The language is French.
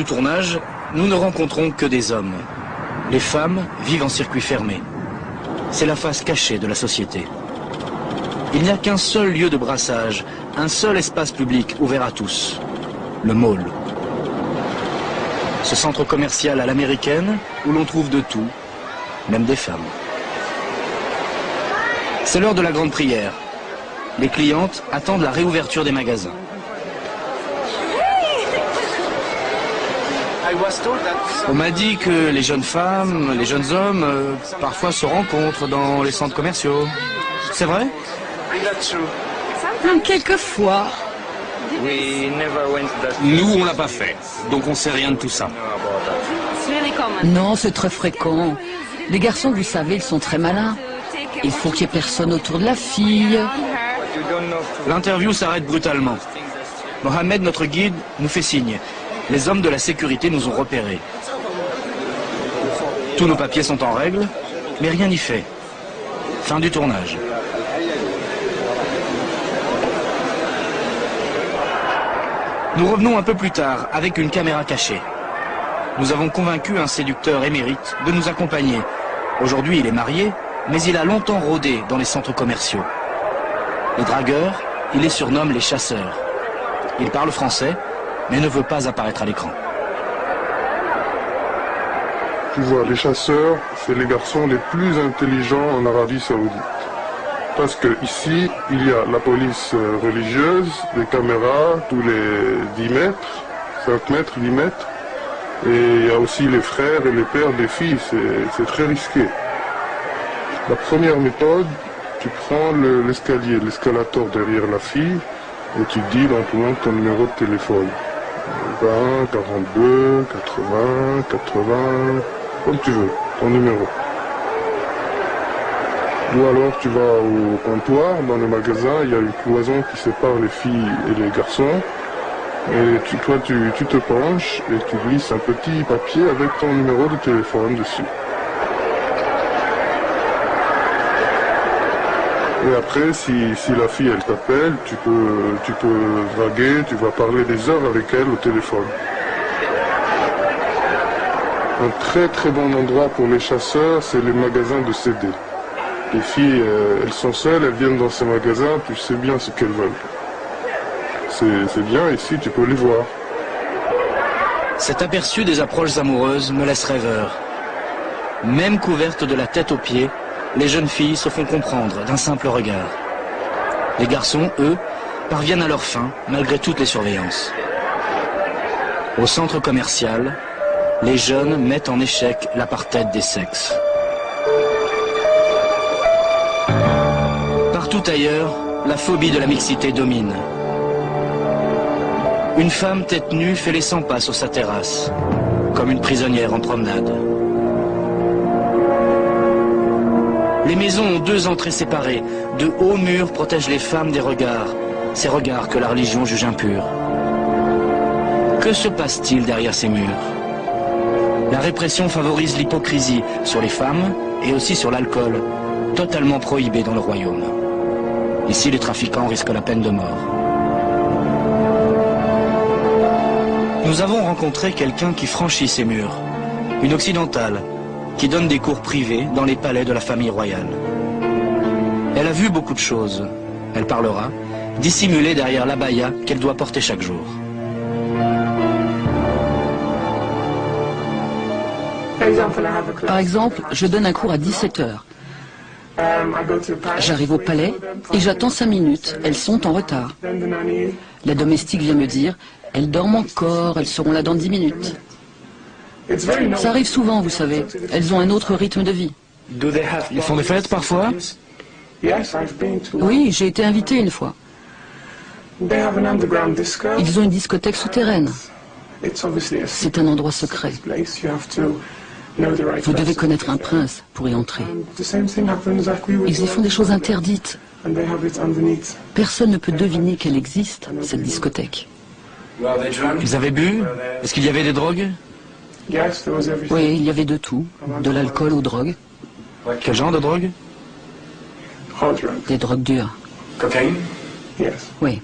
du tournage, nous ne rencontrons que des hommes. Les femmes vivent en circuit fermé. C'est la face cachée de la société. Il n'y a qu'un seul lieu de brassage, un seul espace public ouvert à tous, le mall. Ce centre commercial à l'américaine où l'on trouve de tout, même des femmes. C'est l'heure de la grande prière. Les clientes attendent la réouverture des magasins. On m'a dit que les jeunes femmes, les jeunes hommes, parfois se rencontrent dans les centres commerciaux. C'est vrai? Quelquefois. Nous, on l'a pas fait, donc on sait rien de tout ça. Non, c'est très fréquent. Les garçons, vous savez, ils sont très malins. Il faut qu'il n'y ait personne autour de la fille. L'interview s'arrête brutalement. Mohamed, notre guide, nous fait signe. Les hommes de la sécurité nous ont repérés. Tous nos papiers sont en règle, mais rien n'y fait. Fin du tournage. Nous revenons un peu plus tard avec une caméra cachée. Nous avons convaincu un séducteur émérite de nous accompagner. Aujourd'hui, il est marié, mais il a longtemps rôdé dans les centres commerciaux. Les dragueurs, il les surnomme les chasseurs. Il parle français, mais ne veut pas apparaître à l'écran. Tu vois, les chasseurs, c'est les garçons les plus intelligents en Arabie Saoudite. Parce que ici, il y a la police religieuse, les caméras tous les 10 mètres, 5 mètres, 10 mètres. Et il y a aussi les frères et les pères des filles, c'est très risqué. La première méthode, tu prends l'escalier, l'escalator derrière la fille, et tu dis dans ton numéro de téléphone. 20, 42, 80, 80, comme tu veux, ton numéro. Ou alors tu vas au comptoir, dans le magasin, il y a une cloison qui sépare les filles et les garçons. Et toi, tu te penches et tu glisses un petit papier avec ton numéro de téléphone dessus. Et après, si la fille, elle t'appelle, tu peux draguer, tu vas parler des heures avec elle au téléphone. Un très très bon endroit pour les chasseurs, c'est les magasins de CD. Les filles, elles sont seules, elles viennent dans ces magasins, tu sais bien ce qu'elles veulent. C'est bien, ici tu peux les voir. Cet aperçu des approches amoureuses me laisse rêveur. Même couvertes de la tête aux pieds, les jeunes filles se font comprendre d'un simple regard. Les garçons, eux, parviennent à leur fin, malgré toutes les surveillances. Au centre commercial, les jeunes mettent en échec l'apartheid des sexes. Partout ailleurs, la phobie de la mixité domine. Une femme tête nue fait les 100 pas sur sa terrasse, comme une prisonnière en promenade. Les maisons ont 2 entrées séparées. De hauts murs protègent les femmes des regards, ces regards que la religion juge impurs. Que se passe-t-il derrière ces murs? La répression favorise l'hypocrisie sur les femmes et aussi sur l'alcool, totalement prohibé dans le royaume. Ici, les trafiquants risquent la peine de mort. Nous avons rencontré quelqu'un qui franchit ces murs, une occidentale, qui donne des cours privés dans les palais de la famille royale. Elle a vu beaucoup de choses. Elle parlera, dissimulée derrière l'abaya qu'elle doit porter chaque jour. Par exemple, je donne un cours à 17 h. J'arrive au palais et j'attends 5 minutes. Elles sont en retard. La domestique vient me dire, elles dorment encore, elles seront là dans 10 minutes. Ça arrive souvent, vous savez. Elles ont un autre rythme de vie. Ils font des fêtes parfois? Oui, j'ai été invité une fois. Ils ont une discothèque souterraine. C'est un endroit secret. Vous devez connaître un prince pour y entrer. Ils y font des choses interdites. Personne ne peut deviner qu'elle existe, cette discothèque. Ils avaient bu? Est-ce qu'il y avait des drogues? Oui, il y avait de tout, de l'alcool aux drogues. Quel genre de drogue? Des drogues dures. Cocaïne? Oui.